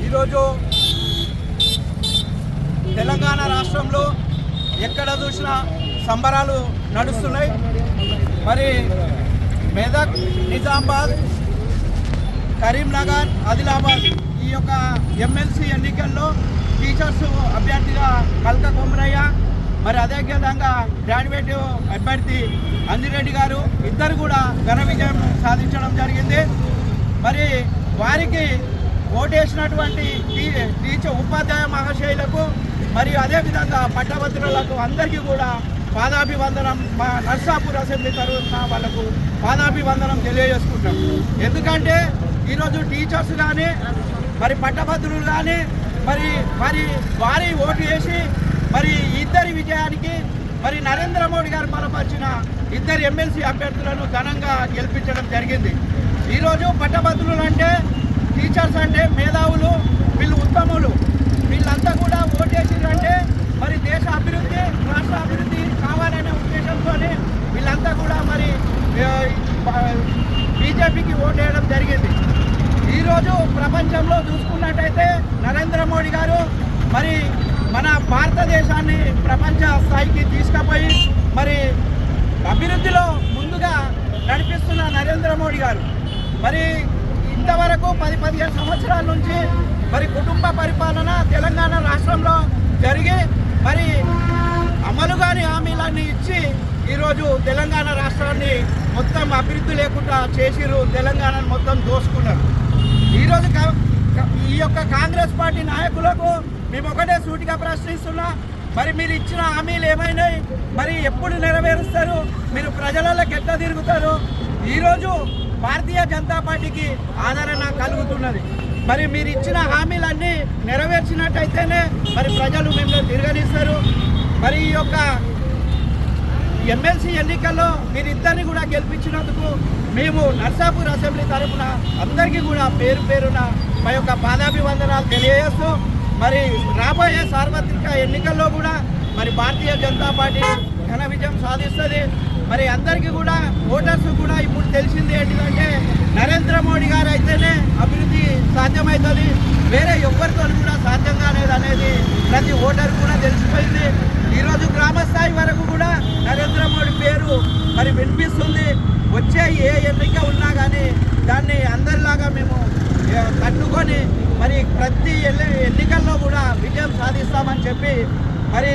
ఈరోజు తెలంగాణ రాష్ట్రంలో ఎక్కడ చూసినా సంబరాలు నడుస్తున్నాయి. మరి మెదక్, నిజామాబాద్, కరీంనగర్, ఆదిలాబాద్ ఈ యొక్క ఎమ్మెల్సీ ఎన్నికల్లో టీచర్స్ అభ్యర్థిగా కల్క కొమరయ్య, మరి అదేవిధంగా గ్రాడ్యుయేట్ అభ్యర్థి అంజిరెడ్డి గారు ఇద్దరు కూడా ఘన విజయం సాధించడం జరిగింది. మరి వారికి ఓటేసినటువంటి ఉపాధ్యాయ మహాశయులకు మరియు అదేవిధంగా పట్టభద్రులకు అందరికీ కూడా పాదాభివందనం, మా నర్సాపూర్ అసెంబ్లీ తరఫున వాళ్ళకు పాదాభివందనం తెలియజేసుకుంటాం. ఎందుకంటే ఈరోజు టీచర్స్ కానీ మరి పట్టభద్రులు కానీ వారి ఓటు వేసి మరి ఇద్దరి విజయానికి మరి నరేంద్ర మోడీ గారు బలపరిచిన ఇద్దరు ఎమ్మెల్సీ అభ్యర్థులను ఘనంగా గెలిపించడం జరిగింది. ఈరోజు పట్టభద్రులు అంటే, టీచర్స్ అంటే మేధావులు, వీళ్ళు ఉత్తములు, వీళ్ళంతా కూడా ఓటేసిందంటే మరి దేశ అభివృద్ధి, రాష్ట్ర అభివృద్ధి కావాలనే ఉద్దేశంతో వీళ్ళంతా కూడా మరి బీజేపీకి ఓటేయడం జరిగింది. ఈరోజు ప్రపంచంలో చూసుకున్నట్టయితే నరేంద్ర మోడీ గారు మరి మన భారతదేశాన్ని ప్రపంచ స్థాయికి తీసుకుపోయి మరి అభివృద్ధిలో ముందుగా నడిపిస్తున్న నరేంద్ర మోడీ గారు మరి ఇంతవరకు 10-15 సంవత్సరాల నుంచి మరి కుటుంబ పరిపాలన తెలంగాణ రాష్ట్రంలో జరిగి మరి అమలు కాని హామీలన్నీ ఇచ్చి ఈరోజు తెలంగాణ రాష్ట్రాన్ని మొత్తం అభివృద్ధి లేకుండా చేసిరు, తెలంగాణను మొత్తం దోసుకున్నారు. ఈరోజు ఈ యొక్క కాంగ్రెస్ పార్టీ నాయకులకు మేము ఒకటే సూటిగా ప్రశ్నిస్తున్నా, మరి మీరు ఇచ్చిన హామీలు ఏమైనాయి, మరి ఎప్పుడు నెరవేరుస్తారు, మీరు ప్రజలలోకి ఎట్లా తిరుగుతారు? ఈరోజు భారతీయ జనతా పార్టీకి ఆదరణ కలుగుతున్నది. మరి మీరు ఇచ్చిన హామీలన్నీ నెరవేర్చినట్టయితేనే మరి ప్రజలు మిమ్మల్ని తిరగనిస్తారు. మరి ఈ యొక్క ఎమ్మెల్సీ ఎన్నికల్లో మీరిద్దరిని కూడా గెలిపించినందుకు మేము నర్సాపూర్ అసెంబ్లీ తరఫున అందరికీ కూడా పేరు పేరున మా యొక్క పాదాభివందనాలు తెలియజేస్తూ మరి రాబోయే సార్వత్రిక ఎన్నికల్లో కూడా మరి భారతీయ జనతా పార్టీ ఘన విజయం సాధిస్తుంది. మరి అందరికీ కూడా ఓటర్స్ కూడా ఇప్పుడు తెలిసింది ఏంటిదంటే నరేంద్ర మోడీ గారు అయితేనే అభివృద్ధి సాధ్యమవుతుంది, వేరే ఎవరితో కూడా సాధ్యం కానేది ప్రతి ఓటర్ కూడా తెలిసిపోయింది. ఈరోజు గ్రామ స్థాయి వరకు కూడా నరేంద్ర మోడీ పేరు మరి వినిపిస్తుంది. వచ్చే ఏ ఎన్నిక ఉన్నా కానీ దాన్ని అందరిలాగా మేము తట్టుకొని మరి ప్రతి ఎన్నికల్లో కూడా విజయం సాధిస్తామని చెప్పి మరి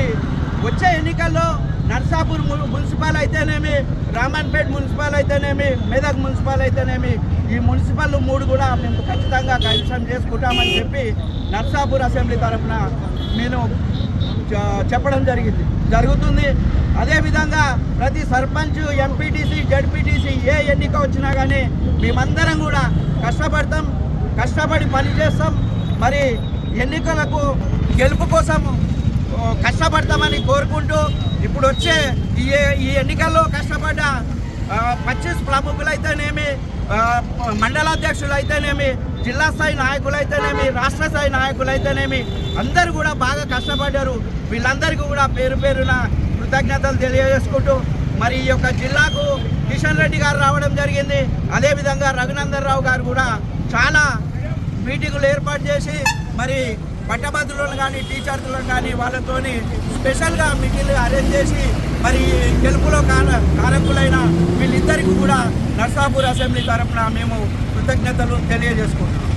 వచ్చే ఎన్నికల్లో నర్సాపూర్ మున్సిపల్ అయితేనేమి, రామన్పేట్ మున్సిపల్ అయితేనేమి, మెదక్ మున్సిపల్ అయితేనేమి, ఈ మున్సిపల్ 3 కూడా మేము ఖచ్చితంగా కైవసం చేసుకుంటామని చెప్పి నర్సాపూర్ అసెంబ్లీ తరఫున నేను చెప్పడం జరుగుతుంది. అదేవిధంగా ప్రతి సర్పంచ్, ఎంపీటీసీ, జడ్పీటీసీ ఏ ఎన్నిక వచ్చినా కానీ మేమందరం కూడా కష్టపడి పనిచేస్తాం. మరి ఎన్నికలకు గెలుపు కోసం కష్టపడతామని కోరుకుంటూ ఇప్పుడు వచ్చే ఈ ఎన్నికల్లో కష్టపడ్డ 25 ప్రముఖులు అయితేనేమి, మండలాధ్యక్షులు అయితేనేమి, జిల్లా స్థాయి నాయకులు అయితేనేమి, రాష్ట్ర స్థాయి నాయకులు అయితేనేమి అందరూ కూడా బాగా కష్టపడ్డారు. వీళ్ళందరికీ కూడా పేరు పేరున కృతజ్ఞతలు తెలియజేసుకుంటూ మరి ఈ యొక్క జిల్లాకు కిషన్ రెడ్డి గారు రావడం జరిగింది. అదేవిధంగా రఘునందన్ రావు గారు కూడా చాలా మీటింగులు ఏర్పాటు చేసి మరి పట్టభద్రులను కానీ టీచర్లను కానీ వాళ్ళతోని స్పెషల్గా మీటింగ్లు అరేంజ్ చేసి మరి గెలుపులో కారకులైన వీళ్ళిద్దరికీ కూడా నర్సాపూర్ అసెంబ్లీ తరఫున మేము కృతజ్ఞతలు తెలియజేసుకుంటున్నాం.